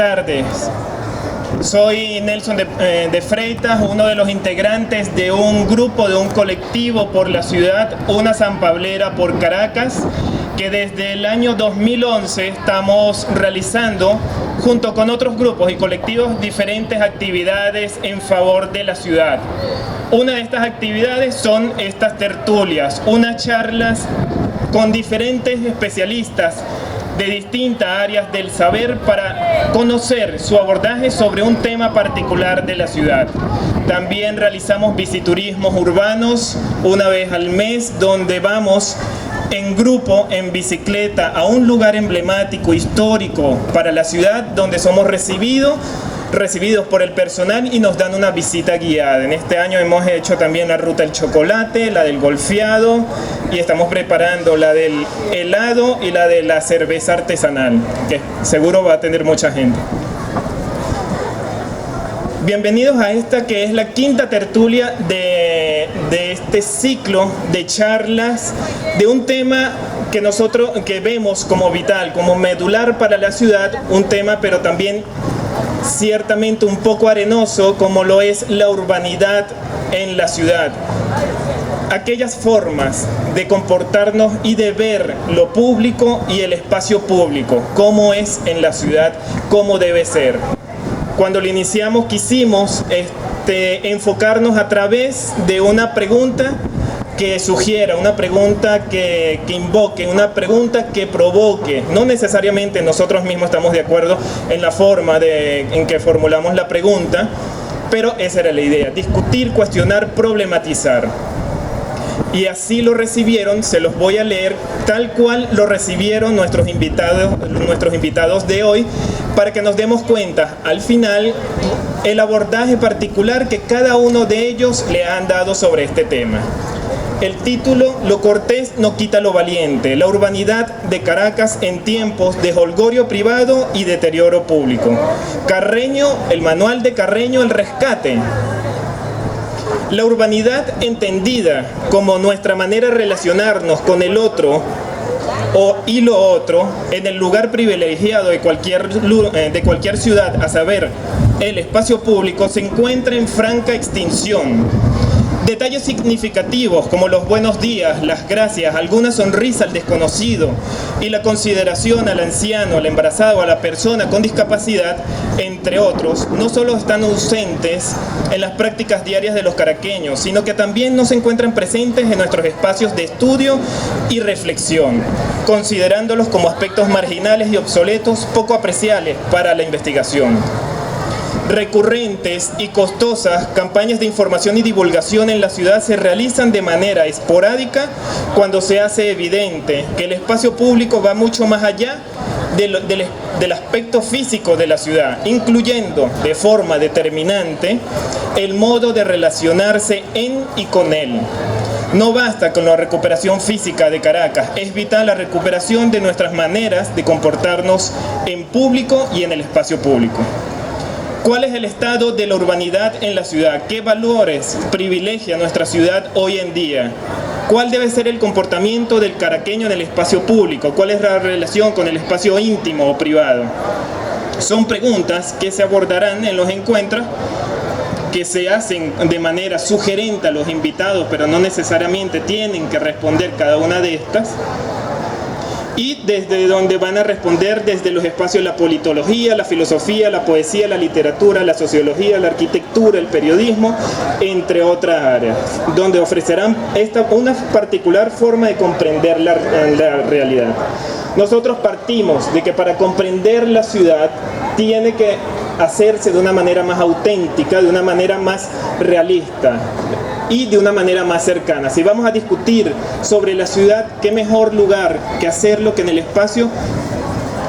Tardes. Soy Nelson de Freitas, uno de los integrantes de un grupo, de un colectivo por la ciudad, una sanpablera por Caracas, que desde el año 2011 estamos realizando, junto con otros grupos y colectivos, diferentes actividades en favor de la ciudad. Una de estas actividades son estas tertulias, unas charlas con diferentes especialistas de distintas áreas del saber para conocer su abordaje sobre un tema particular de la ciudad. También realizamos visiturismos urbanos una vez al mes, donde vamos en grupo, en bicicleta, a un lugar emblemático, histórico para la ciudad, donde somos recibidos por el personal y nos dan una visita guiada. En este año hemos hecho también la ruta del chocolate, la del golfeado, y estamos preparando la del helado y la de la cerveza artesanal, que seguro va a tener mucha gente. Bienvenidos a esta que es la quinta tertulia de este ciclo de charlas de un tema que nosotros vemos como vital, como medular para la ciudad, un tema pero también ciertamente un poco arenoso, como lo es la urbanidad en la ciudad. Aquellas formas de comportarnos y de ver lo público y el espacio público, cómo es en la ciudad, cómo debe ser. Cuando lo iniciamos quisimos enfocarnos a través de una pregunta que sugiera, una pregunta que invoque, una pregunta que provoque. No necesariamente nosotros mismos estamos de acuerdo en la forma en que formulamos la pregunta, pero esa era la idea: discutir, cuestionar, problematizar. Y así lo recibieron, se los voy a leer tal cual lo recibieron nuestros invitados de hoy, para que nos demos cuenta al final el abordaje particular que cada uno de ellos le han dado sobre este tema. El título: Lo cortés no quita lo valiente, la urbanidad de Caracas en tiempos de jolgorio privado y deterioro público. Carreño, el manual de Carreño, el rescate. La urbanidad entendida como nuestra manera de relacionarnos con el otro y lo otro en el lugar privilegiado de cualquier ciudad, a saber, el espacio público, se encuentra en franca extinción. Detalles significativos como los buenos días, las gracias, alguna sonrisa al desconocido y la consideración al anciano, al embarazado, a la persona con discapacidad, entre otros, no solo están ausentes en las prácticas diarias de los caraqueños, sino que también no se encuentran presentes en nuestros espacios de estudio y reflexión, considerándolos como aspectos marginales y obsoletos poco apreciables para la investigación. Recurrentes y costosas campañas de información y divulgación en la ciudad se realizan de manera esporádica cuando se hace evidente que el espacio público va mucho más allá del aspecto físico de la ciudad, incluyendo de forma determinante el modo de relacionarse en y con él. No basta con la recuperación física de Caracas, es vital la recuperación de nuestras maneras de comportarnos en público y en el espacio público. ¿Cuál es el estado de la urbanidad en la ciudad? ¿Qué valores privilegia nuestra ciudad hoy en día? ¿Cuál debe ser el comportamiento del caraqueño en el espacio público? ¿Cuál es la relación con el espacio íntimo o privado? Son preguntas que se abordarán en los encuentros, que se hacen de manera sugerente a los invitados, pero no necesariamente tienen que responder cada una de estas. Y desde donde van a responder desde los espacios de la politología, la filosofía, la poesía, la literatura, la sociología, la arquitectura, el periodismo, entre otras áreas, donde ofrecerán una particular forma de comprender la realidad. Nosotros partimos de que para comprender la ciudad tiene que hacerse de una manera más auténtica, de una manera más realista y de una manera más cercana. Si vamos a discutir sobre la ciudad, qué mejor lugar que hacerlo que en el espacio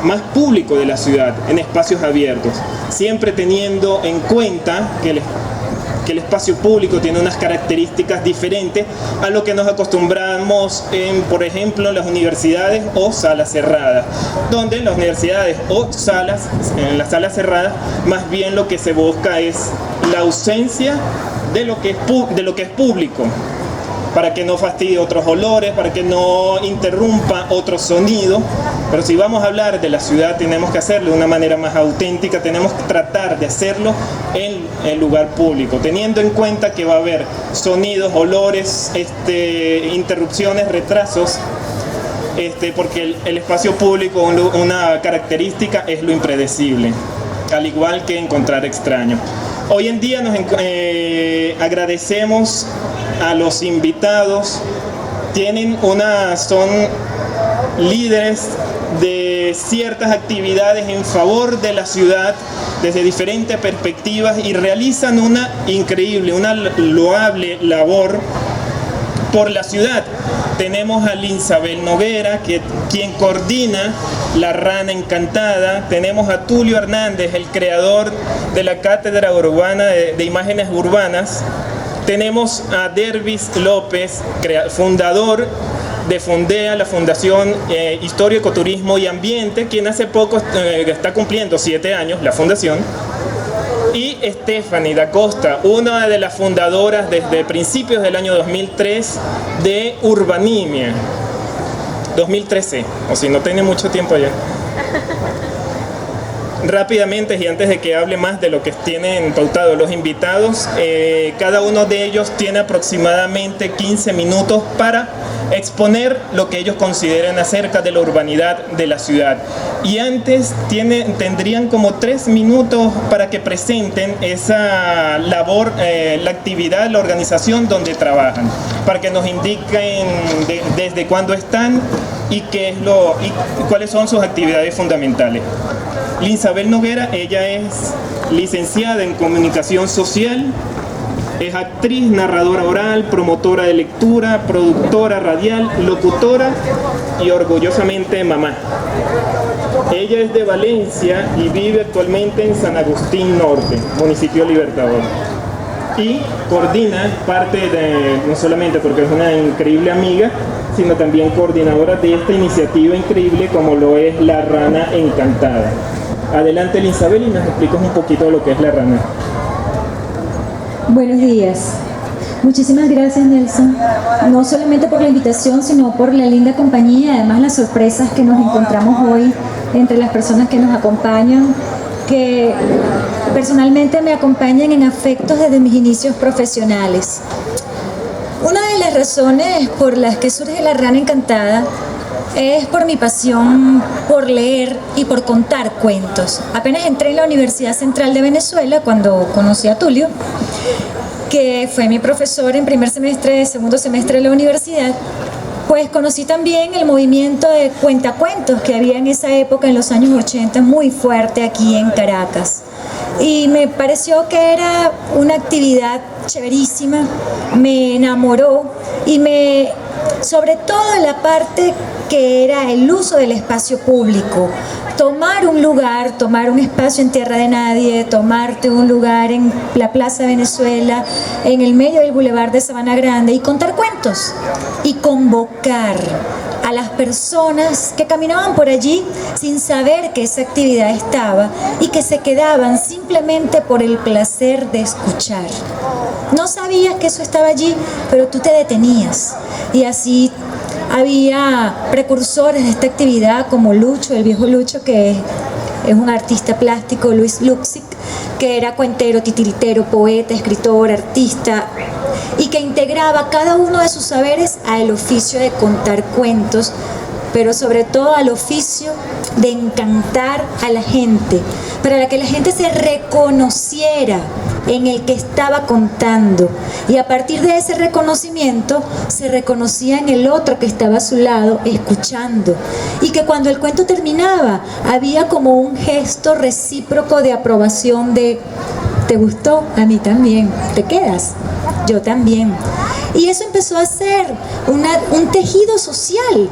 más público de la ciudad, en espacios abiertos, siempre teniendo en cuenta que el espacio público tiene unas características diferentes a lo que nos acostumbramos en, por ejemplo, las universidades o salas cerradas, donde en las universidades o salas, en las salas cerradas, más bien lo que se busca es la ausencia de lo que es público, para que no fastidie otros olores, para que no interrumpa otro sonido, Pero si vamos a hablar de la ciudad, tenemos que hacerlo de una manera más auténtica, tenemos que tratar de hacerlo en el lugar público, teniendo en cuenta que va a haber sonidos, olores, interrupciones, retrasos, porque el espacio público, una característica es lo impredecible, al igual que encontrar extraños. Hoy en día agradecemos a los invitados, son líderes de ciertas actividades en favor de la ciudad desde diferentes perspectivas y realizan una increíble, una loable labor por la ciudad. Tenemos a Linsabel Noguera, quien coordina La Rana Encantada. Tenemos a Tulio Hernández, el creador de la Cátedra Urbana de Imágenes Urbanas. Tenemos a Dervis López, fundador de Fundea, la Fundación Historia, Ecoturismo y Ambiente, quien hace poco está cumpliendo 7 años, la fundación. Y Stephanie Da Costa, una de las fundadoras desde principios del año 2003 de Urbanimia. 2013, o si no tiene mucho tiempo ya. Rápidamente, y antes de que hable más de lo que tienen pautado los invitados, cada uno de ellos tiene aproximadamente 15 minutos para exponer lo que ellos consideran acerca de la urbanidad de la ciudad. Y antes tendrían como 3 minutos para que presenten esa labor, la actividad, la organización donde trabajan, para que nos indiquen desde cuándo están y cuáles son sus actividades fundamentales. Linsabel Noguera, ella es licenciada en Comunicación Social, es actriz, narradora oral, promotora de lectura, productora radial, locutora y orgullosamente mamá. Ella es de Valencia y vive actualmente en San Agustín Norte, municipio Libertador. Y coordina parte no solamente porque es una increíble amiga, sino también coordinadora de esta iniciativa increíble como lo es La Rana Encantada. Adelante, Linsabel, y nos explicas un poquito de lo que es La Rana. Buenos días. Muchísimas gracias, Nelson. No solamente por la invitación, sino por la linda compañía y además las sorpresas que nos encontramos hoy entre las personas que nos acompañan, que personalmente me acompañan en afectos desde mis inicios profesionales. Una de las razones por las que surge La Rana Encantada es por mi pasión por leer y por contar cuentos. Apenas entré en la Universidad Central de Venezuela cuando conocí a Tulio, que fue mi profesor en primer semestre, segundo semestre de la universidad, pues conocí también el movimiento de cuentacuentos que había en esa época, en los años 80, muy fuerte aquí en Caracas. Y me pareció que era una actividad chéverísima, me enamoró y sobre todo la parte que era el uso del espacio público, tomar un lugar, tomar un espacio en tierra de nadie, tomarte un lugar en la Plaza Venezuela, en el medio del Boulevard de Sabana Grande y contar cuentos y convocar a las personas que caminaban por allí sin saber que esa actividad estaba y que se quedaban simplemente por el placer de escuchar. No sabías que eso estaba allí, pero tú te detenías y así había precursores de esta actividad como Lucho, el viejo Lucho, que es un artista plástico, Luis Luxic, que era cuentero, titiritero, poeta, escritor, artista, y que integraba cada uno de sus saberes al oficio de contar cuentos, pero sobre todo al oficio de encantar a la gente, para que la gente se reconociera en el que estaba contando, y a partir de ese reconocimiento se reconocía en el otro que estaba a su lado escuchando, y que cuando el cuento terminaba había como un gesto recíproco de aprobación de ¿te gustó? A mí también. ¿Te quedas? Yo también. Y eso empezó a ser un tejido social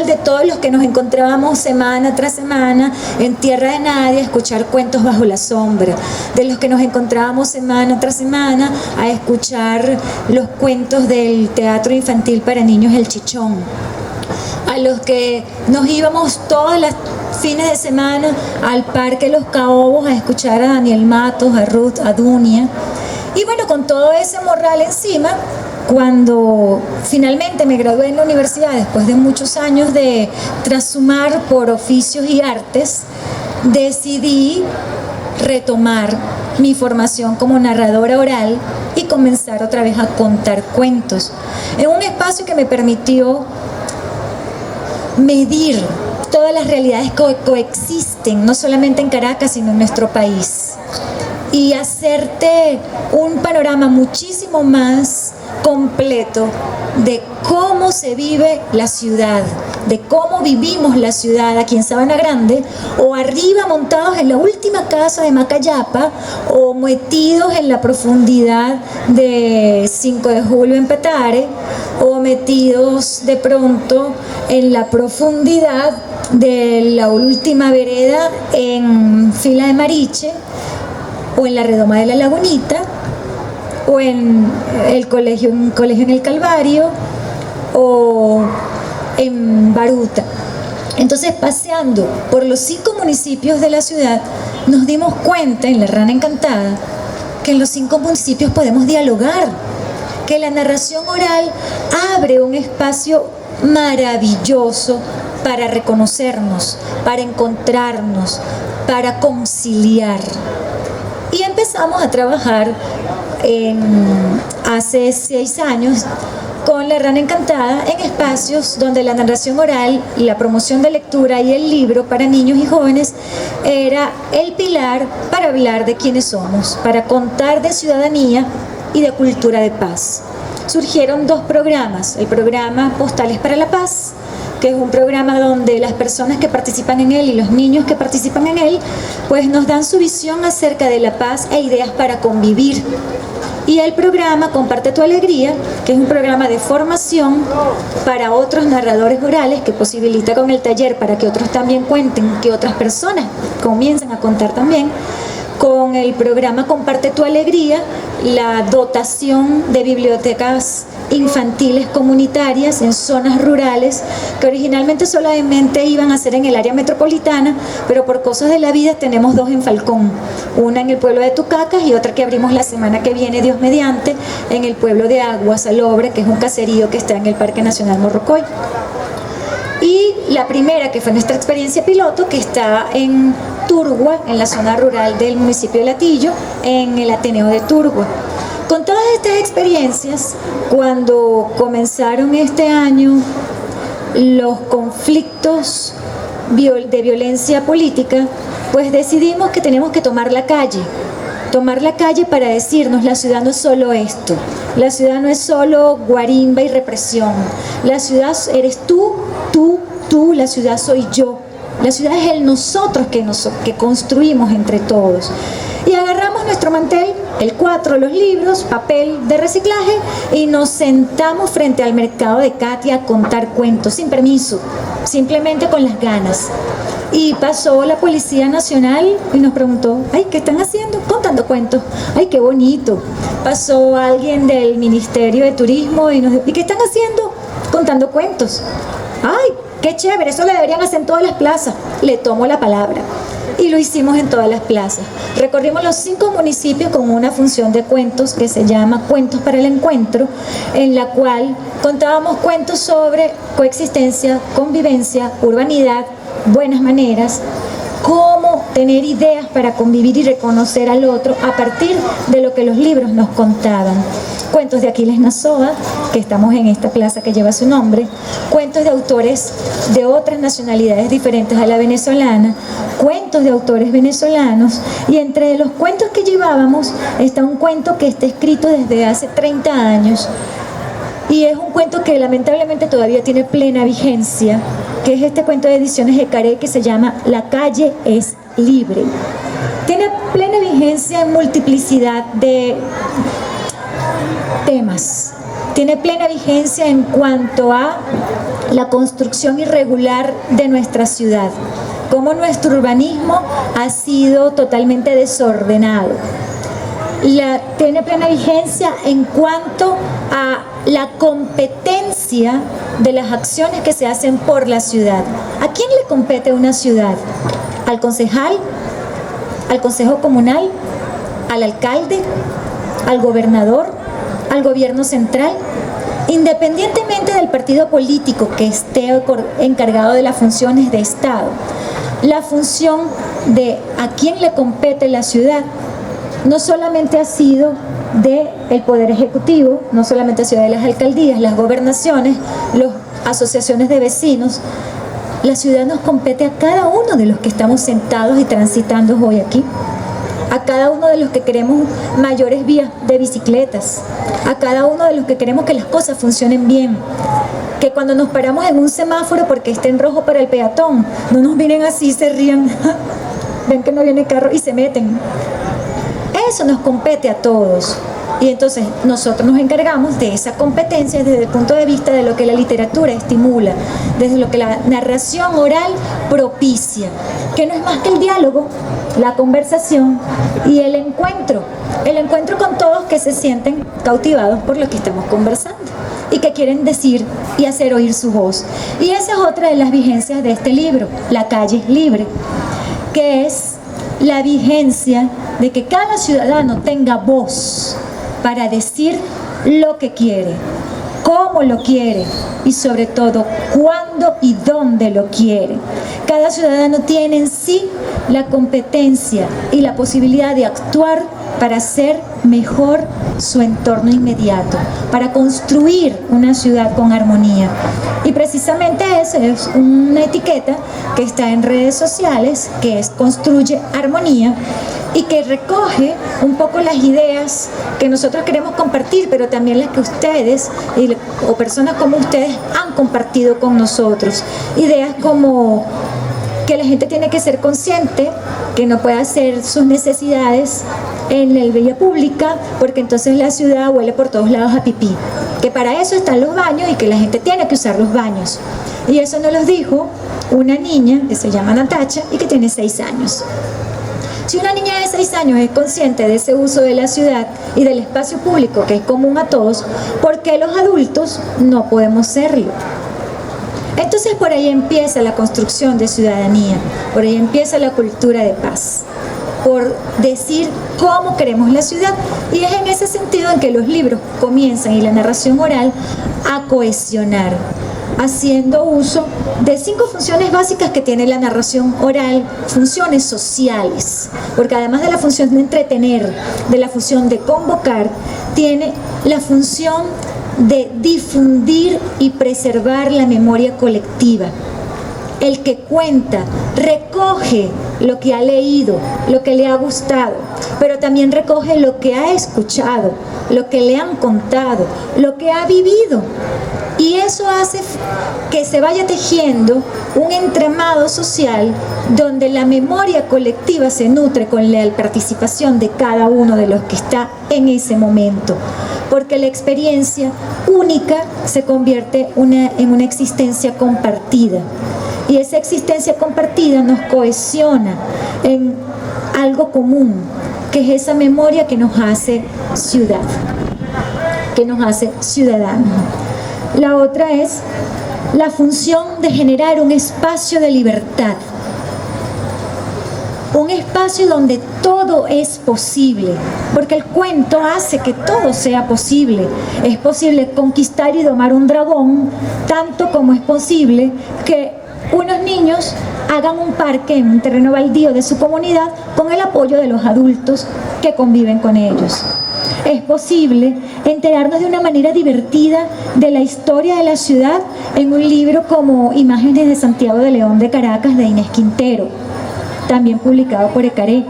de todos los que nos encontrábamos semana tras semana en tierra de nadie a escuchar cuentos bajo la sombra, de los que nos encontrábamos semana tras semana a escuchar los cuentos del teatro infantil para niños El Chichón, a los que nos íbamos todos los fines de semana al Parque Los Caobos a escuchar a Daniel Matos, a Ruth, a Dunia. Y bueno, con todo ese morral encima, Cuando finalmente me gradué en la universidad, después de muchos años de trashumar por oficios y artes, decidí retomar mi formación como narradora oral y comenzar otra vez a contar cuentos en un espacio que me permitió medir todas las realidades que coexisten, no solamente en Caracas, sino en nuestro país, y hacerte un panorama muchísimo más completo de cómo se vive la ciudad, de cómo vivimos la ciudad aquí en Sabana Grande, o arriba montados en la última casa de Macayapa, o metidos en la profundidad de 5 de Julio en Petare, o metidos de pronto en la profundidad de la última vereda en Fila de Mariche, o en la redoma de la Lagunita, o en el colegio, un colegio en el Calvario, o en Baruta. Entonces, paseando por los 5 municipios de la ciudad, nos dimos cuenta en La Rana Encantada que en los 5 municipios podemos dialogar, que la narración oral abre un espacio maravilloso para reconocernos, para encontrarnos, para conciliar. Y empezamos a trabajar hace 6 años con La Rana Encantada en espacios donde la narración oral, la promoción de lectura y el libro para niños y jóvenes era el pilar para hablar de quiénes somos, para contar de ciudadanía y de cultura de paz. Surgieron 2 programas, el programa Postales para la Paz, que es un programa donde las personas que participan en él y los niños que participan en él, pues nos dan su visión acerca de la paz e ideas para convivir. Y el programa Comparte tu Alegría, que es un programa de formación para otros narradores orales que posibilita con el taller para que otros también cuenten, que otras personas comiencen a contar también. Con el programa Comparte tu Alegría, la dotación de bibliotecas infantiles comunitarias en zonas rurales que originalmente solamente iban a ser en el área metropolitana, pero por cosas de la vida tenemos 2 en Falcón, una en el pueblo de Tucacas y otra que abrimos la semana que viene, Dios mediante, en el pueblo de Agua Salobre, que es un caserío que está en el Parque Nacional Morrocoy. Y la primera, que fue nuestra experiencia piloto, que está en Turgua, en la zona rural del municipio de Latillo, en el Ateneo de Turgua. Con todas estas experiencias, cuando comenzaron este año los conflictos de violencia política, pues decidimos que tenemos que tomar la calle para decirnos: la ciudad no es solo esto, la ciudad no es solo guarimba y represión, la ciudad eres tú, la ciudad soy yo, la ciudad es el nosotros que construimos entre todos. Y agarramos nuestro mantel, el 4, los libros, papel de reciclaje, y nos sentamos frente al mercado de Katia a contar cuentos, sin permiso, simplemente con las ganas. Y pasó la Policía Nacional y nos preguntó: ay, ¿qué están haciendo? Contando cuentos. Ay, qué bonito. Pasó alguien del Ministerio de Turismo y nos dijo: ¿y qué están haciendo? Contando cuentos. Ay, qué chévere, eso lo deberían hacer en todas las plazas. Le tomo la palabra. Y lo hicimos en todas las plazas. Recorrimos los 5 municipios con una función de cuentos que se llama Cuentos para el Encuentro, en la cual contábamos cuentos sobre coexistencia, convivencia, urbanidad, buenas maneras, cómo tener ideas para convivir y reconocer al otro a partir de lo que los libros nos contaban. Cuentos de Aquiles Nazoa, que estamos en esta plaza que lleva su nombre, cuentos de autores de otras nacionalidades diferentes a la venezolana, cuentos de autores venezolanos, y entre los cuentos que llevábamos está un cuento que está escrito desde hace 30 años, y es un cuento que lamentablemente todavía tiene plena vigencia, que es este cuento de Ediciones Ecaré que se llama La calle es libre. Tiene plena vigencia en multiplicidad de temas. Tiene plena vigencia en cuanto a la construcción irregular de nuestra ciudad, cómo nuestro urbanismo ha sido totalmente desordenado. Tiene plena vigencia en cuanto a la competencia de las acciones que se hacen por la ciudad. ¿A quién le compete una ciudad? ¿Al concejal? ¿Al consejo comunal? ¿Al alcalde? ¿Al gobernador? al gobierno central, independientemente del partido político que esté encargado de las funciones de Estado. La función de a quién le compete la ciudad no solamente ha sido del Poder Ejecutivo, no solamente ha sido de las alcaldías, las gobernaciones, las asociaciones de vecinos. La ciudad nos compete a cada uno de los que estamos sentados y transitando hoy aquí, a cada uno de los que queremos mayores vías de bicicletas, a cada uno de los que queremos que las cosas funcionen bien, que cuando nos paramos en un semáforo porque esté en rojo para el peatón, no nos miren así y se rían, ven que no viene carro y se meten. Eso nos compete a todos. Y entonces nosotros nos encargamos de esa competencia desde el punto de vista de lo que la literatura estimula, desde lo que la narración oral propicia, que no es más que el diálogo, la conversación y el encuentro con todos que se sienten cautivados por lo que estamos conversando y que quieren decir y hacer oír su voz. Y esa es otra de las vigencias de este libro, La calle es libre, que es la vigencia de que cada ciudadano tenga voz para decir lo que quiere, cómo lo quiere y sobre todo cuándo y dónde lo quiere. Cada ciudadano tiene en sí la competencia y la posibilidad de actuar para hacer mejor su entorno inmediato, para construir una ciudad con armonía. Y precisamente eso es una etiqueta que está en redes sociales, que es Construye Armonía, y que recoge un poco las ideas que nosotros queremos compartir, pero también las que ustedes o personas como ustedes han compartido con nosotros. Ideas como que la gente tiene que ser consciente, que no puede hacer sus necesidades en la vía pública, porque entonces la ciudad huele por todos lados a pipí, que para eso están los baños y que la gente tiene que usar los baños. Y eso nos lo dijo una niña que se llama Natacha y que tiene 6 años. Si una niña de 6 años es consciente de ese uso de la ciudad y del espacio público que es común a todos, ¿por qué los adultos no podemos serlo? Entonces por ahí empieza la construcción de ciudadanía, por ahí empieza la cultura de paz, por decir cómo queremos la ciudad, y es en ese sentido en que los libros comienzan y la narración oral a cohesionar, haciendo uso de 5 funciones básicas que tiene la narración oral, funciones sociales, porque además de la función de entretener, de la función de convocar, tiene la función de difundir y preservar la memoria colectiva. El que cuenta recoge lo que ha leído, lo que le ha gustado, pero también recoge lo que ha escuchado, lo que le han contado, lo que ha vivido. Y eso hace que se vaya tejiendo un entramado social donde la memoria colectiva se nutre con la participación de cada uno de los que está en ese momento. Porque la experiencia única se convierte en una existencia compartida. Y esa existencia compartida nos cohesiona en algo común, que es esa memoria que nos hace ciudad, que nos hace ciudadanos. La otra es la función de generar un espacio de libertad, un espacio donde todo es posible, porque el cuento hace que todo sea posible. Es posible conquistar y domar un dragón, tanto como es posible que unos niños hagan un parque en un terreno baldío de su comunidad con el apoyo de los adultos que conviven con ellos. Es posible enterarnos de una manera divertida de la historia de la ciudad en un libro como Imágenes de Santiago de León de Caracas, de Inés Quintero, también publicado por Ecaré.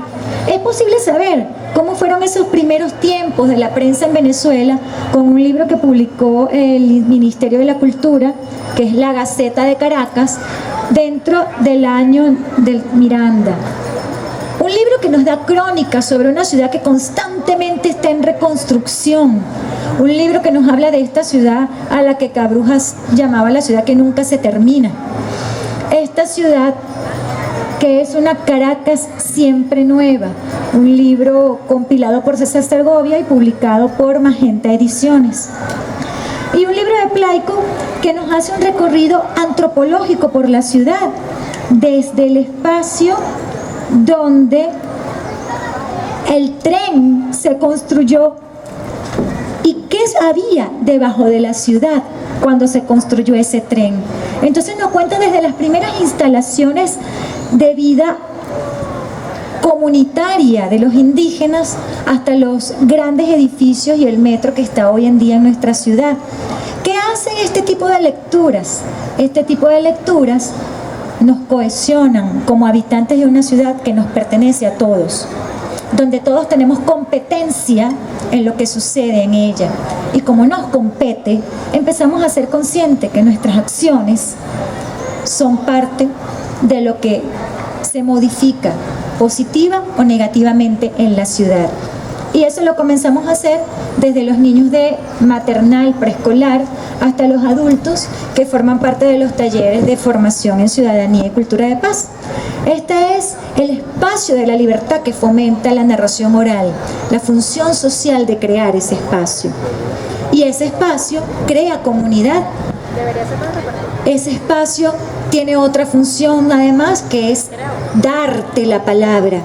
Es posible saber cómo fueron esos primeros tiempos de la prensa en Venezuela con un libro que publicó el Ministerio de la Cultura, que es La Gaceta de Caracas, dentro del año del Miranda. Un libro que nos da crónica sobre una ciudad que constantemente está en reconstrucción. Un libro que nos habla de esta ciudad a la que Cabrujas llamaba la ciudad que nunca se termina. Esta ciudad que es una Caracas siempre nueva. Un libro compilado por César Segovia y publicado por Magenta Ediciones. Y un libro de Plaico que nos hace un recorrido antropológico por la ciudad, desde el espacio donde el tren se construyó y qué había debajo de la ciudad cuando se construyó ese tren. Entonces nos cuenta desde las primeras instalaciones de vida comunitaria de los indígenas hasta los grandes edificios y el metro que está hoy en día en nuestra ciudad. ¿Qué hacen este tipo de lecturas? Este tipo de lecturas nos cohesionan como habitantes de una ciudad que nos pertenece a todos, donde todos tenemos competencia en lo que sucede en ella. Y como nos compete, empezamos a ser conscientes que nuestras acciones son parte de lo que se modifica positiva o negativamente en la ciudad. Y eso lo comenzamos a hacer desde los niños de maternal, preescolar, hasta los adultos que forman parte de los talleres de formación en ciudadanía y cultura de paz. Este es el espacio de la libertad que fomenta la narración oral, la función social de crear ese espacio. Y ese espacio crea comunidad. Ese espacio tiene otra función además, que es darte la palabra.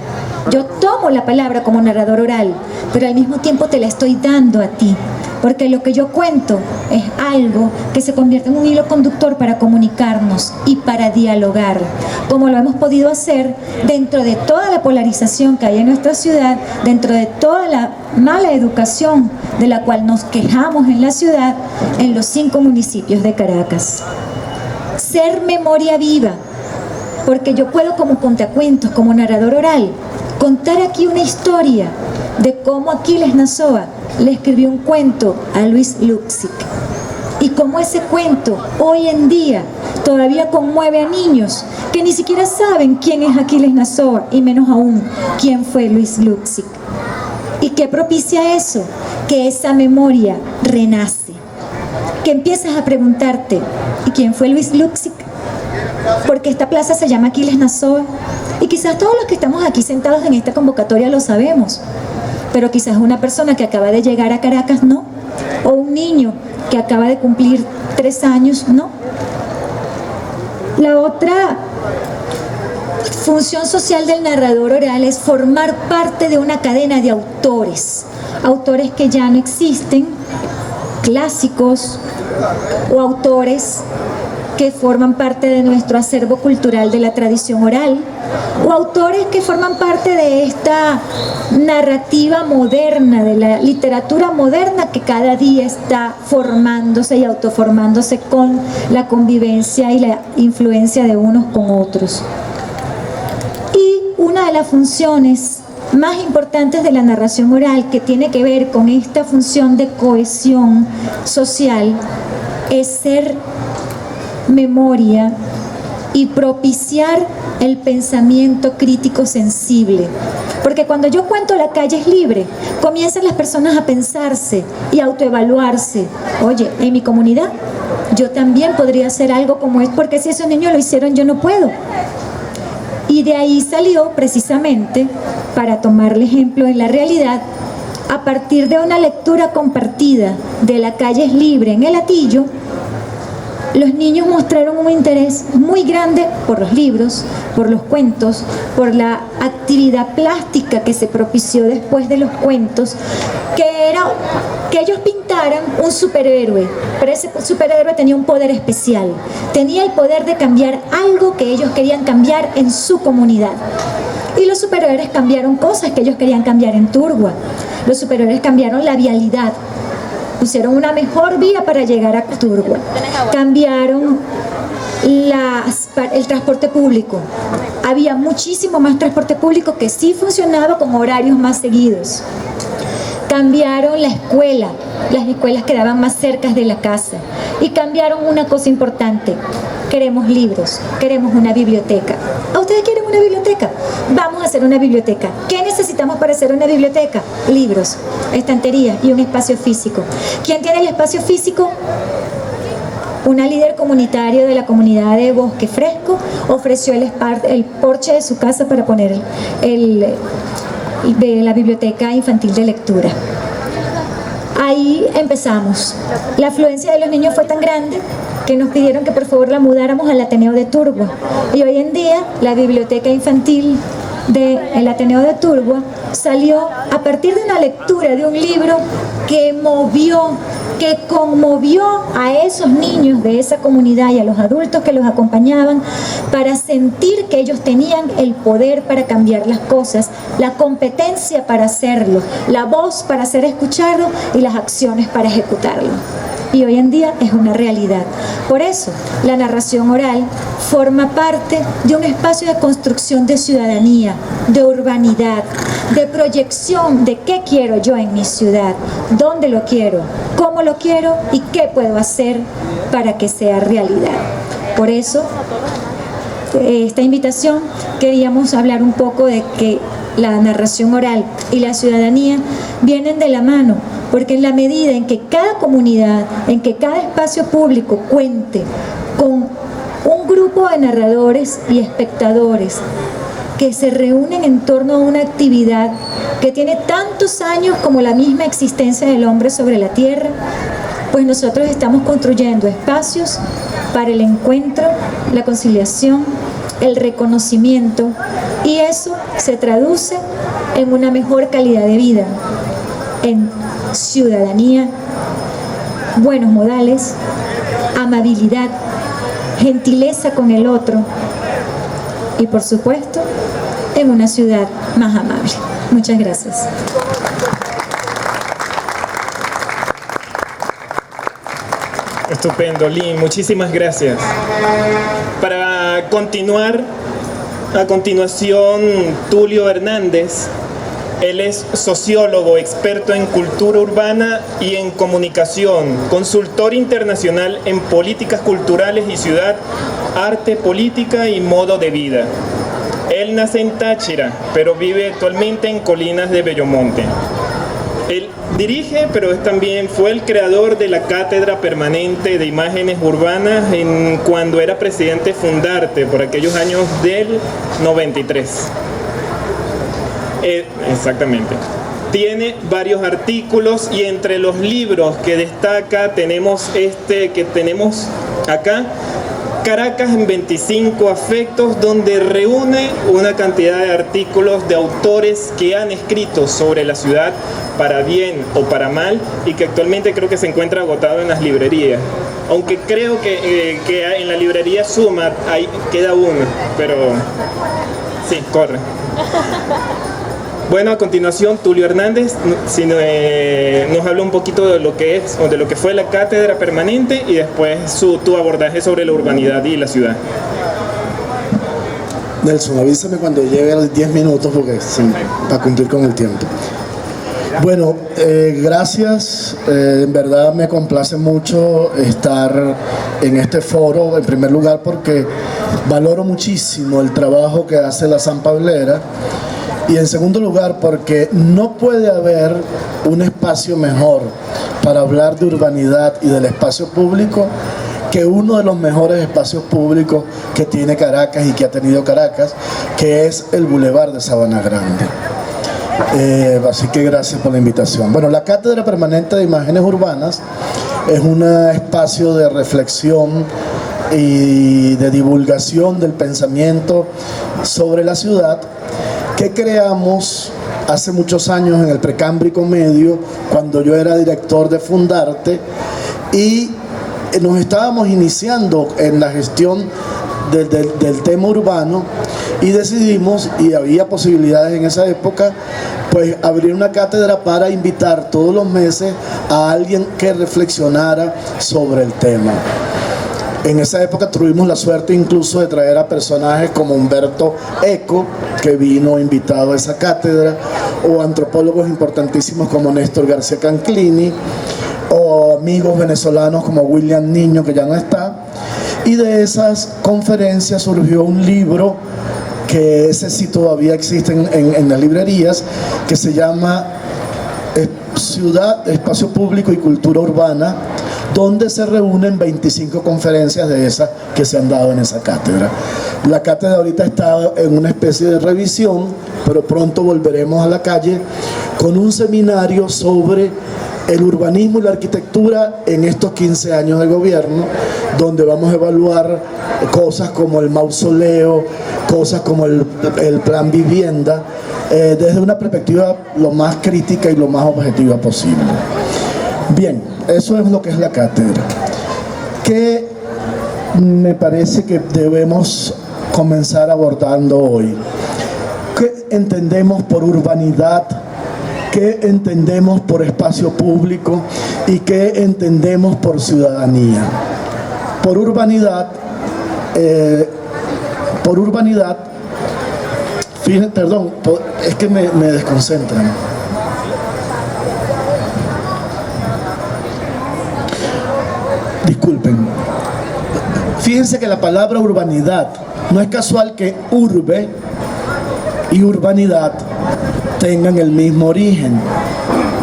Yo tomo la palabra como narrador oral, pero al mismo tiempo te la estoy dando a ti, porque lo que yo cuento es algo que se convierte en un hilo conductor para comunicarnos y para dialogar, como lo hemos podido hacer dentro de toda la polarización que hay en nuestra ciudad, dentro de toda la mala educación de la cual nos quejamos en la ciudad, en los 5 municipios de Caracas. Ser memoria viva, porque yo puedo como contacuentos, como narrador oral, contar aquí una historia de cómo Aquiles Nazoa le escribió un cuento a Luis Luksic y cómo ese cuento hoy en día todavía conmueve a niños que ni siquiera saben quién es Aquiles Nazoa y menos aún quién fue Luis Luksic. ¿Y qué propicia eso? Que esa memoria renace, que empiezas a preguntarte, ¿y quién fue Luis Luksic? Porque esta plaza se llama Aquiles Nazoa. Y quizás todos los que estamos aquí sentados en esta convocatoria lo sabemos, pero quizás una persona que acaba de llegar a Caracas no, o un niño que acaba de cumplir 3 años no. La otra función social del narrador oral es formar parte de una cadena de autores, autores que ya no existen, clásicos o autores que forman parte de nuestro acervo cultural de la tradición oral, o autores que forman parte de esta narrativa moderna, de la literatura moderna que cada día está formándose y autoformándose con la convivencia y la influencia de unos con otros. Y una de las funciones más importantes de la narración oral, que tiene que ver con esta función de cohesión social, es ser memoria y propiciar el pensamiento crítico sensible. Porque cuando yo cuento La calle es libre, comienzan las personas a pensarse y autoevaluarse. Oye, en mi comunidad yo también podría hacer algo como es, porque si esos niños lo hicieron, yo no puedo. Y de ahí salió precisamente, para tomarle ejemplo en la realidad, a partir de una lectura compartida de La calle es libre en el Hatillo, los niños mostraron un interés muy grande por los libros, por los cuentos, por la actividad plástica que se propició después de los cuentos, que era que ellos pintaran un superhéroe, pero ese superhéroe tenía un poder especial, tenía el poder de cambiar algo que ellos querían cambiar en su comunidad. Y los superhéroes cambiaron cosas que ellos querían cambiar en Turgua. Los superhéroes cambiaron la vialidad, pusieron una mejor vía para llegar a Turgua, cambiaron el transporte público. Había muchísimo más transporte público que sí funcionaba con horarios más seguidos. Cambiaron la escuela, las escuelas quedaban más cerca de la casa. Y cambiaron una cosa importante: queremos libros, queremos una biblioteca. ¿A ustedes quieren una biblioteca? Vamos a hacer una biblioteca. ¿Qué necesitamos para hacer una biblioteca? Libros, estanterías y un espacio físico. ¿Quién tiene el espacio físico? Una líder comunitaria de la comunidad de Bosque Fresco ofreció el porche de su casa para poner la biblioteca infantil de lectura. Ahí empezamos. La afluencia de los niños fue tan grande que nos pidieron que por favor la mudáramos al Ateneo de Turgua. Y hoy en día la biblioteca infantil del Ateneo de Turbo salió a partir de una lectura de un libro que conmovió a esos niños de esa comunidad y a los adultos que los acompañaban para sentir que ellos tenían el poder para cambiar las cosas, la competencia para hacerlo, la voz para ser escuchado y las acciones para ejecutarlo. Y hoy en día es una realidad. Por eso, la narración oral forma parte de un espacio de construcción de ciudadanía, de urbanidad, de proyección de qué quiero yo en mi ciudad, dónde lo quiero, cómo lo quiero y qué puedo hacer para que sea realidad. Por eso, esta invitación queríamos hablar un poco de que la narración oral y la ciudadanía vienen de la mano, porque en la medida en que cada comunidad, en que cada espacio público cuente con un grupo de narradores y espectadores que se reúnen en torno a una actividad que tiene tantos años como la misma existencia del hombre sobre la tierra, pues nosotros estamos construyendo espacios para el encuentro, la conciliación, el reconocimiento, y eso se traduce en una mejor calidad de vida, en ciudadanía, buenos modales, amabilidad, gentileza con el otro y, por supuesto, en una ciudad más amable. Muchas gracias. Estupendo, Lynn, muchísimas gracias. Para continuar, a continuación, Tulio Hernández. Él es sociólogo, experto en cultura urbana y en comunicación, consultor internacional en políticas culturales y ciudad, arte, política y modo de vida. Él nace en Táchira, pero vive actualmente en Colinas de Bellomonte. Él dirige, pero también fue el creador de la Cátedra Permanente de Imágenes Urbanas cuando era presidente Fundarte, por aquellos años del 93. Exactamente. Tiene varios artículos y entre los libros que destaca tenemos este que tenemos acá, Caracas en 25 afectos, donde reúne una cantidad de artículos de autores que han escrito sobre la ciudad para bien o para mal y que actualmente creo que se encuentra agotado en las librerías. Aunque creo que en la librería Suma queda uno, pero sí, corre. Bueno, a continuación, Tulio Hernández nos habla un poquito de lo que es o de lo que fue la Cátedra Permanente y después tu abordaje sobre la urbanidad y la ciudad. Nelson, avísame cuando llegue a los 10 minutos porque sí, para cumplir con el tiempo. Bueno, gracias. En verdad me complace mucho estar en este foro, en primer lugar porque valoro muchísimo el trabajo que hace la San Pablera. Y en segundo lugar, porque no puede haber un espacio mejor para hablar de urbanidad y del espacio público que uno de los mejores espacios públicos que tiene Caracas y que ha tenido Caracas, que es el Boulevard de Sabana Grande. Así que gracias por la invitación. Bueno, la Cátedra Permanente de Imágenes Urbanas es un espacio de reflexión y de divulgación del pensamiento sobre la ciudad que creamos hace muchos años en el Precámbrico Medio, cuando yo era director de Fundarte, y nos estábamos iniciando en la gestión del tema urbano y decidimos, y había posibilidades en esa época, pues abrir una cátedra para invitar todos los meses a alguien que reflexionara sobre el tema. En esa época tuvimos la suerte incluso de traer a personajes como Humberto Eco, que vino invitado a esa cátedra, o antropólogos importantísimos como Néstor García Canclini, o amigos venezolanos como William Niño, que ya no está. Y de esas conferencias surgió un libro que ese sí todavía existe en las librerías, que se llama Ciudad, Espacio Público y Cultura Urbana, donde se reúnen 25 conferencias de esas que se han dado en esa cátedra. La cátedra ahorita está en una especie de revisión, pero pronto volveremos a la calle con un seminario sobre el urbanismo y la arquitectura en estos 15 años de gobierno, donde vamos a evaluar cosas como el mausoleo, cosas como el plan vivienda, desde una perspectiva lo más crítica y lo más objetiva posible. Bien, eso es lo que es la cátedra. ¿Qué me parece que debemos comenzar abordando hoy? ¿Qué entendemos por urbanidad? ¿Qué entendemos por espacio público? ¿Y qué entendemos por ciudadanía? Por urbanidad, perdón, es que me desconcentran. Disculpen. Fíjense que la palabra urbanidad, no es casual que urbe y urbanidad tengan el mismo origen,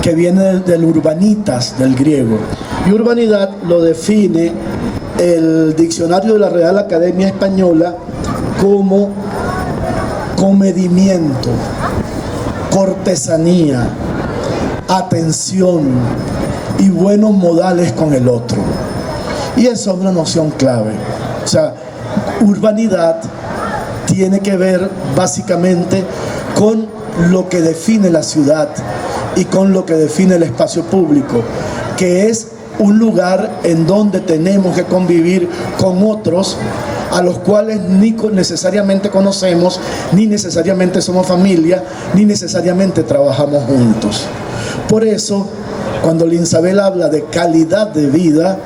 que viene del urbanitas, del griego. Y urbanidad lo define el diccionario de la Real Academia Española como comedimiento, cortesanía, atención y buenos modales con el otro. Y eso es una noción clave. O sea, urbanidad tiene que ver básicamente con lo que define la ciudad y con lo que define el espacio público, que es un lugar en donde tenemos que convivir con otros a los cuales ni necesariamente conocemos, ni necesariamente somos familia, ni necesariamente trabajamos juntos. Por eso, cuando Linsabel habla de calidad de vida,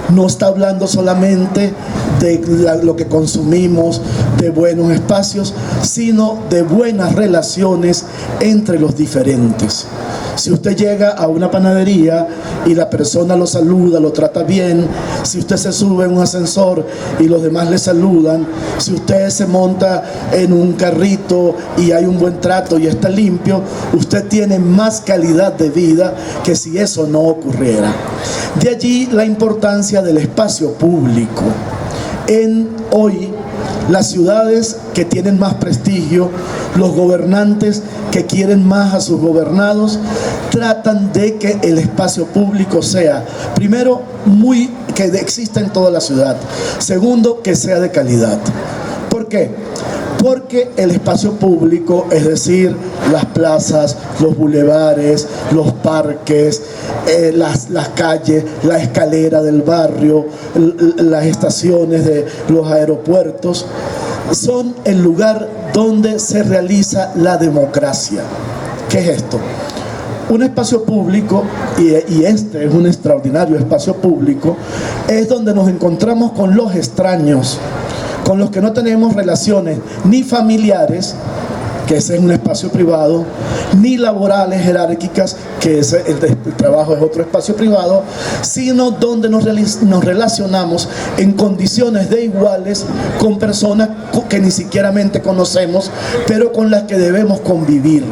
no está hablando solamente de lo que consumimos, de buenos espacios, sino de buenas relaciones entre los diferentes. Si usted llega a una panadería y la persona lo saluda, lo trata bien, si usted se sube en un ascensor y los demás le saludan, si usted se monta en un carrito y hay un buen trato y está limpio, usted tiene más calidad de vida que si eso no ocurriera. De allí la importancia del espacio público. En hoy, las ciudades que tienen más prestigio, los gobernantes que quieren más a sus gobernados, tratan de que el espacio público sea, primero, que exista en toda la ciudad. Segundo, que sea de calidad. ¿Por qué? Porque el espacio público, es decir, las plazas, los bulevares, los parques, las calles, la escalera del barrio, las estaciones de los aeropuertos, son el lugar donde se realiza la democracia. ¿Qué es esto? Un espacio público, y este es un extraordinario espacio público, es donde nos encontramos con los extraños, con los que no tenemos relaciones ni familiares, que ese es un espacio privado, ni laborales jerárquicas, que ese, el trabajo es otro espacio privado, sino donde nos relacionamos en condiciones de iguales con personas que ni siquiera conocemos, pero con las que debemos convivir.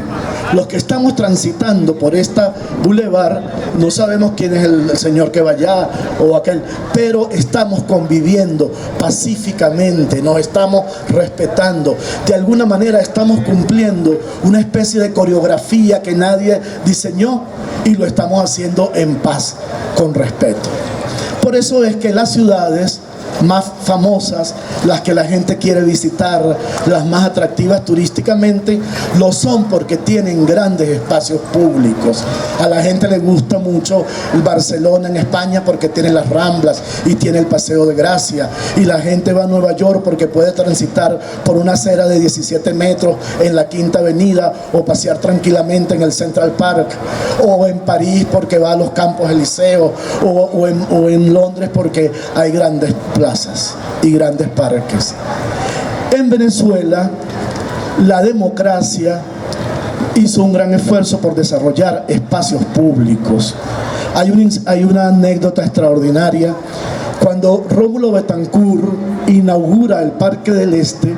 Los que estamos transitando por esta boulevard no sabemos quién es el señor que va allá o aquel, pero estamos conviviendo pacíficamente, nos estamos respetando, de alguna manera estamos cumpliendo una especie de coreografía que nadie diseñó y lo estamos haciendo en paz, con respeto. Por eso es que las ciudades más famosas, las que la gente quiere visitar, las más atractivas turísticamente, lo son porque tienen grandes espacios públicos. A la gente le gusta mucho el Barcelona en España porque tiene las Ramblas y tiene el Paseo de Gracia, y la gente va a Nueva York porque puede transitar por una acera de 17 metros en la Quinta Avenida o pasear tranquilamente en el Central Park, o en París porque va a los Campos Elíseos, o en Londres porque hay grandes plazas y grandes parques. En Venezuela, la democracia hizo un gran esfuerzo por desarrollar espacios públicos. Hay una anécdota extraordinaria. Cuando Rómulo Betancourt inaugura el Parque del Este,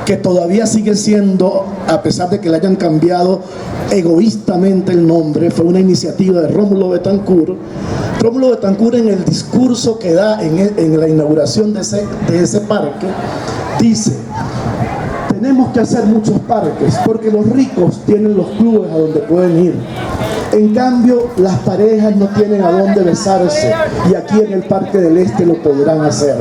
que todavía sigue siendo, a pesar de que le hayan cambiado egoístamente el nombre, fue una iniciativa de Rómulo Betancourt. Rómulo Betancourt, en el discurso que da en la inauguración de ese parque, dice: tenemos que hacer muchos parques porque los ricos tienen los clubes a donde pueden ir, En cambio, las parejas no tienen a dónde besarse y aquí en el Parque del Este lo podrán hacer.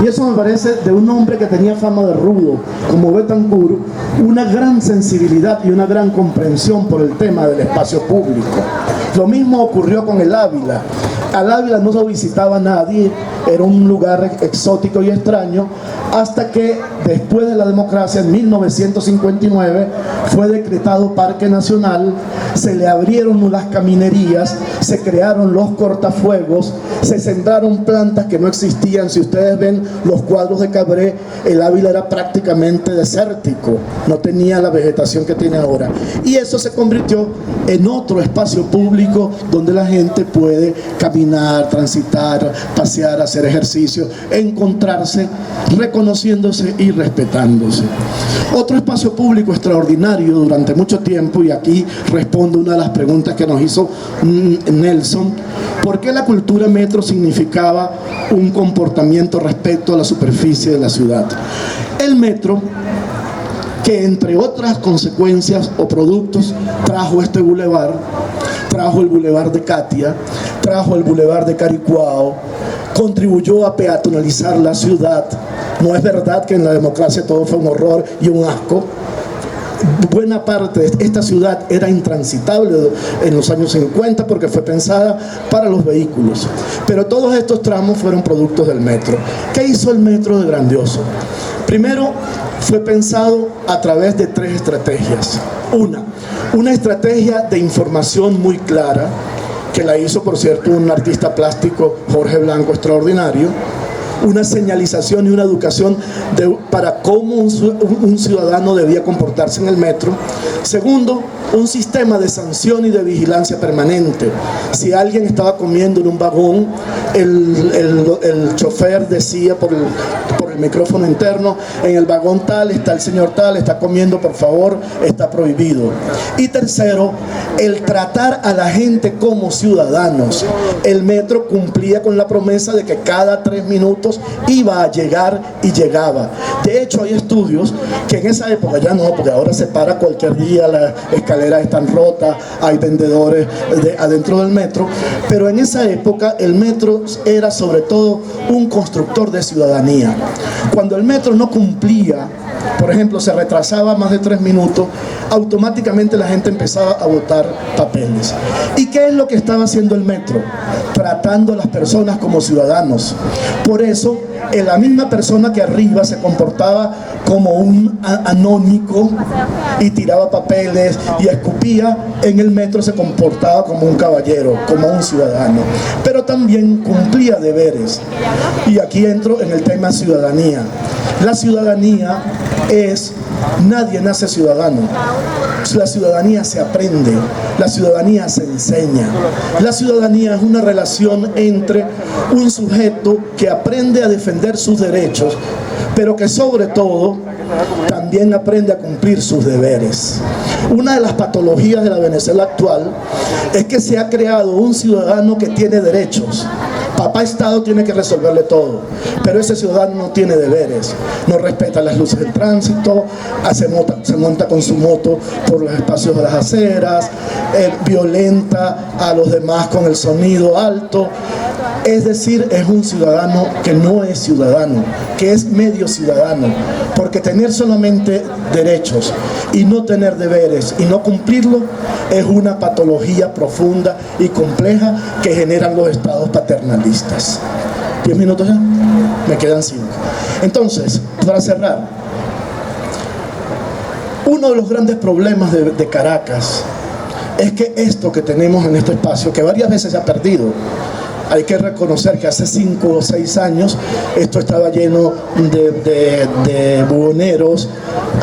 Y eso me parece de un hombre que tenía fama de rudo, como Betancur, una gran sensibilidad y una gran comprensión por el tema del espacio público. Lo mismo ocurrió con el Ávila. Al Ávila no lo visitaba nadie, era un lugar exótico y extraño, hasta que después de la democracia, en 1959, fue decretado Parque Nacional, se le abrieron las caminerías, se crearon los cortafuegos, se sembraron plantas que no existían. Si ustedes ven los cuadros de Cabré, el Ávila era prácticamente desértico, no tenía la vegetación que tiene ahora. Y eso se convirtió en otro espacio público donde la gente puede caminar, transitar, pasear, hacer ejercicio, encontrarse, reconociéndose y respetándose. Otro espacio público extraordinario durante mucho tiempo, y aquí respondo una de las preguntas que nos hizo Nelson: ¿por qué la cultura metro significaba un comportamiento respecto a la superficie de la ciudad? El metro, que entre otras consecuencias o productos trajo este bulevar, trajo el bulevar de Catia, trajo el bulevar de Caricuao, contribuyó a peatonalizar la ciudad. No es verdad que en la democracia todo fue un horror y un asco. Buena parte de esta ciudad era intransitable en los años 50 porque fue pensada para los vehículos. Pero todos estos tramos fueron productos del metro. ¿Qué hizo el metro de grandioso? Primero, fue pensado a través de 3 estrategias. Una estrategia de información muy clara, que la hizo, por cierto, un artista plástico, Jorge Blanco, extraordinario. Una señalización y una educación para cómo un ciudadano debía comportarse en el metro. Segundo, un sistema de sanción y de vigilancia permanente. Si alguien estaba comiendo en un vagón, el chofer decía por el micrófono interno: en el vagón tal está el señor tal, está comiendo, por favor, está prohibido. Y tercero, el tratar a la gente como ciudadanos. El metro cumplía con la promesa de que cada 3 minutos iba a llegar y llegaba. De hecho, hay estudios que en esa época, ya no, porque ahora se para cualquier día, las escaleras están rotas, hay vendedores adentro del metro, pero en esa época el metro era sobre todo un constructor de ciudadanía. Cuando el metro no cumplía, por ejemplo, se retrasaba más de 3 minutos, automáticamente la gente empezaba a botar papeles. ¿Y qué es lo que estaba haciendo el metro? Tratando a las personas como ciudadanos. Por eso, la misma persona que arriba se comportaba como un anónico y tiraba papeles y escupía, en el metro se comportaba como un caballero, como un ciudadano. Pero también cumplía deberes. Y aquí entro en el tema ciudadanía. La ciudadanía es, nadie nace ciudadano. La ciudadanía se aprende, la ciudadanía se enseña. La ciudadanía es una relación entre un sujeto que aprende a defender sus derechos, pero que sobre todo también aprende a cumplir sus deberes. Una de las patologías de la Venezuela actual es que se ha creado un ciudadano que tiene derechos. Papá Estado tiene que resolverle todo, pero ese ciudadano no tiene deberes, no respeta las luces del tránsito, se monta con su moto por los espacios de las aceras, violenta a los demás con el sonido alto. Es decir, es un ciudadano que no es ciudadano, que es medio ciudadano, porque tener solamente derechos y no tener deberes y no cumplirlo es una patología profunda y compleja que generan los estados paternalistas. 10 minutos ya, me quedan 5. Entonces, para cerrar, uno de los grandes problemas de Caracas es que esto que tenemos en este espacio, que varias veces se ha perdido, hay que reconocer que hace 5 o 6 años esto estaba lleno de buhoneros,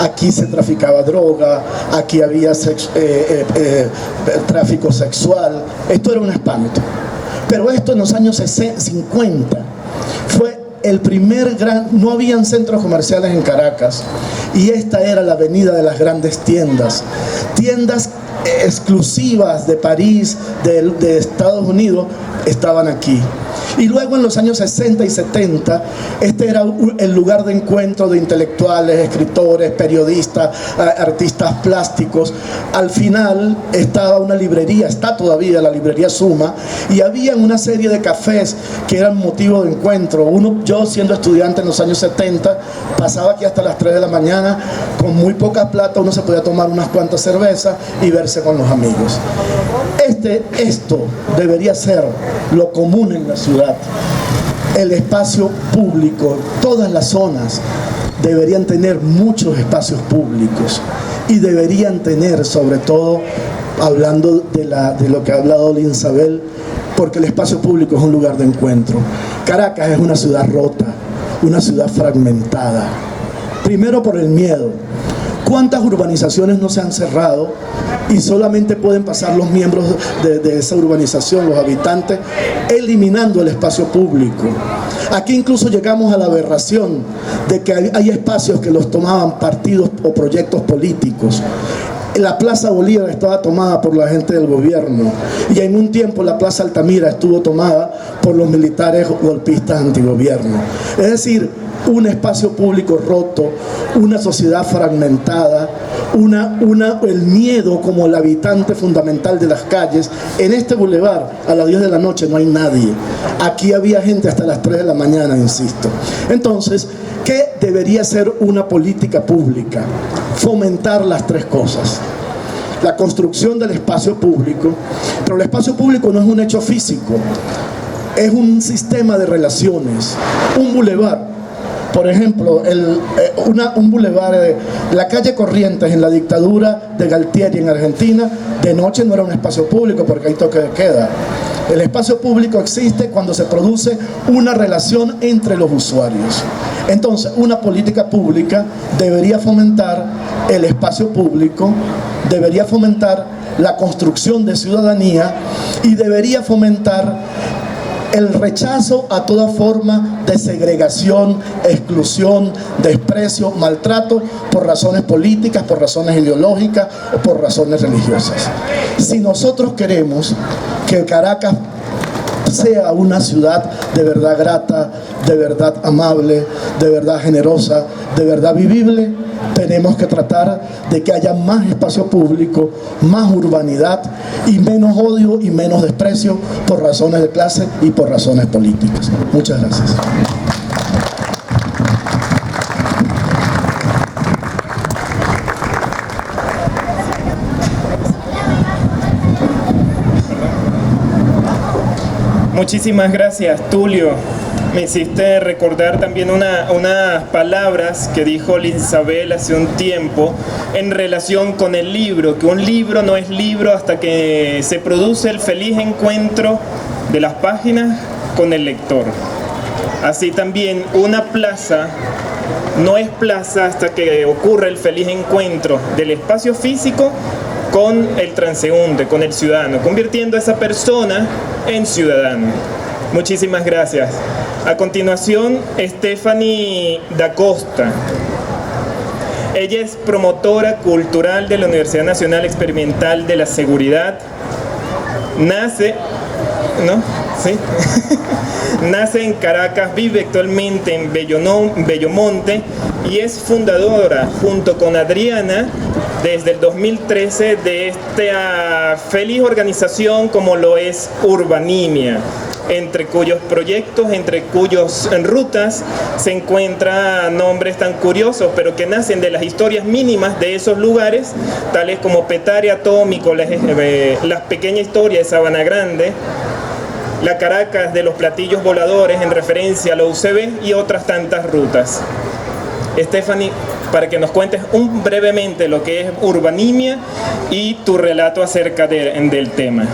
aquí se traficaba droga, aquí había tráfico sexual, esto era un espanto. Pero esto en los años 50 fue el primer no habían centros comerciales en Caracas y esta era la avenida de las grandes tiendas exclusivas de París, de Estados Unidos, estaban aquí. Y luego en los años 60 y 70, este era el lugar de encuentro de intelectuales, escritores, periodistas, artistas plásticos. Al final estaba una librería, está todavía la librería Suma, y había una serie de cafés que eran motivo de encuentro. Yo siendo estudiante en los años 70, pasaba aquí hasta las 3 de la mañana, con muy poca plata uno se podía tomar unas cuantas cervezas y verse con los amigos. Esto debería ser lo común en la ciudad. El espacio público, todas las zonas deberían tener muchos espacios públicos y deberían tener, sobre todo, hablando de lo que ha hablado Linsabel, porque el espacio público es un lugar de encuentro. Caracas es una ciudad rota, una ciudad fragmentada. Primero por el miedo. ¿Cuántas urbanizaciones no se han cerrado y solamente pueden pasar los miembros de esa urbanización, los habitantes, eliminando el espacio público? Aquí incluso llegamos a la aberración de que hay espacios que los tomaban partidos o proyectos políticos. La Plaza Bolívar estaba tomada por la gente del gobierno y en un tiempo la Plaza Altamira estuvo tomada por los militares golpistas antigobierno. Es decir, un espacio público roto, una sociedad fragmentada, el miedo como el habitante fundamental de las calles. En este bulevar, a las 10 de la noche no hay nadie. Aquí había gente hasta las 3 de la mañana, insisto. Entonces, ¿qué debería ser una política pública? Fomentar las tres cosas. La construcción del espacio público, pero el espacio público no es un hecho físico, es un sistema de relaciones. Un bulevar, por ejemplo, un bulevar, la calle Corrientes en la dictadura de Galtieri en Argentina, de noche no era un espacio público porque hay toque de queda. El espacio público existe cuando se produce una relación entre los usuarios. Entonces, una política pública debería fomentar el espacio público, debería fomentar la construcción de ciudadanía y debería fomentar el rechazo a toda forma de segregación, exclusión, desprecio, maltrato por razones políticas, por razones ideológicas o por razones religiosas. Si nosotros queremos que Caracas sea una ciudad de verdad grata, de verdad amable, de verdad generosa, de verdad vivible, tenemos que tratar de que haya más espacio público, más urbanidad y menos odio y menos desprecio por razones de clase y por razones políticas. Muchas gracias. Muchísimas gracias, Tulio. Me hiciste recordar también unas palabras que dijo Linsabel hace un tiempo en relación con el libro, que un libro no es libro hasta que se produce el feliz encuentro de las páginas con el lector. Así también una plaza no es plaza hasta que ocurre el feliz encuentro del espacio físico con el transeúnte, con el ciudadano, convirtiendo a esa persona en ciudadano. Muchísimas gracias. A continuación, Stephanie Da Costa. Ella es promotora cultural de la Universidad Nacional Experimental de la Seguridad. Nace en Caracas, vive actualmente en Bellomonte y es fundadora, junto con Adriana, desde el 2013 de esta feliz organización como lo es Urbanimia, entre cuyos proyectos, entre cuyas rutas se encuentran nombres tan curiosos, pero que nacen de las historias mínimas de esos lugares, tales como Petare Atómico, las pequeñas historias de Sabana Grande, la Caracas de los platillos voladores en referencia a la UCB y otras tantas rutas. Stephanie, para que nos cuentes brevemente lo que es Urbanimia y tu relato acerca del tema.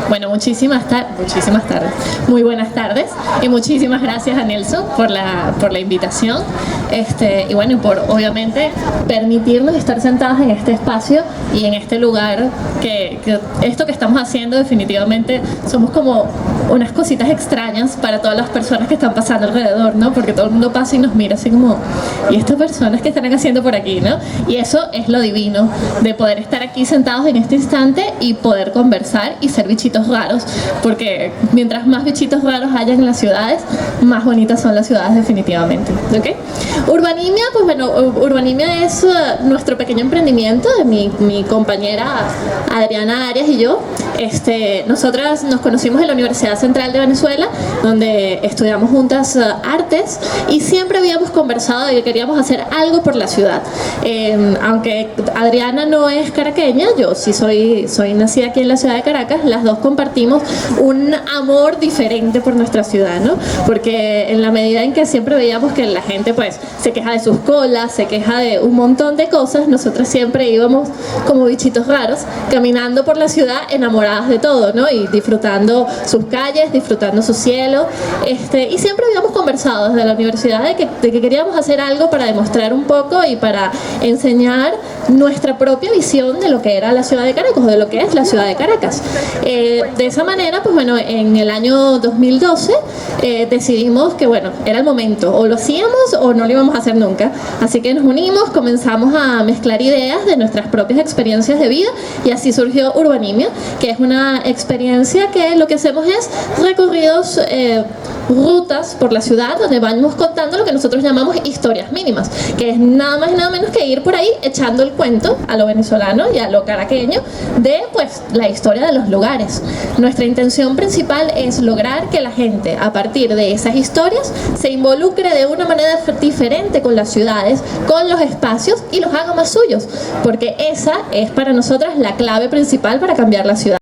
Bueno, muchísimas tardes. Muy buenas tardes y muchísimas gracias a Nelson por la invitación y bueno, por obviamente permitirnos estar sentados en este espacio y en este lugar que esto que estamos haciendo definitivamente somos como unas cositas extrañas para todas las personas que están pasando alrededor, ¿no? Porque todo el mundo pasa y nos mira así como, ¿y estas personas qué estarán haciendo por aquí, no? Y eso es lo divino de poder estar aquí sentados en este instante y poder conversar y ser bichitos raros, porque mientras más bichitos raros haya en las ciudades, más bonitas son las ciudades definitivamente, ¿ok? Urbanimia, pues bueno, Urbanimia es nuestro pequeño emprendimiento de mi compañera Adriana Arias y yo. Nosotras nos conocimos en la Universidad Central de Venezuela, donde estudiamos juntas artes, y siempre habíamos conversado de que queríamos hacer algo por la ciudad. Aunque Adriana no es caraqueña, yo sí soy nacida aquí en la ciudad de Caracas, las dos compartimos un amor diferente por nuestra ciudad, ¿no? Porque en la medida en que siempre veíamos que la gente pues se queja de sus colas, se queja de un montón de cosas, nosotros siempre íbamos como bichitos raros, caminando por la ciudad enamoradas de todo, ¿no? Y disfrutando sus calles, disfrutando su cielo, y siempre habíamos conversado desde la universidad de que queríamos hacer algo para demostrar un poco y para enseñar nuestra propia visión de lo que era la ciudad de Caracas, o de lo que es la ciudad de Caracas. De esa manera, pues bueno, en el año 2012 decidimos que, bueno, era el momento, o lo hacíamos o no lo íbamos a hacer nunca, así que nos unimos, comenzamos a mezclar ideas de nuestras propias experiencias de vida, y así surgió Urbanimia, que es una experiencia que lo que hacemos es recorridos, rutas por la ciudad, donde vamos contando lo que nosotros llamamos historias mínimas, que es nada más y nada menos que ir por ahí echando el cuento a lo venezolano y a lo caraqueño de pues la historia de los lugares. Nuestra intención principal es lograr que la gente, a partir de esas historias, se involucre de una manera diferente con las ciudades, con los espacios, y los haga más suyos, porque esa es para nosotras la clave principal para cambiar la ciudad.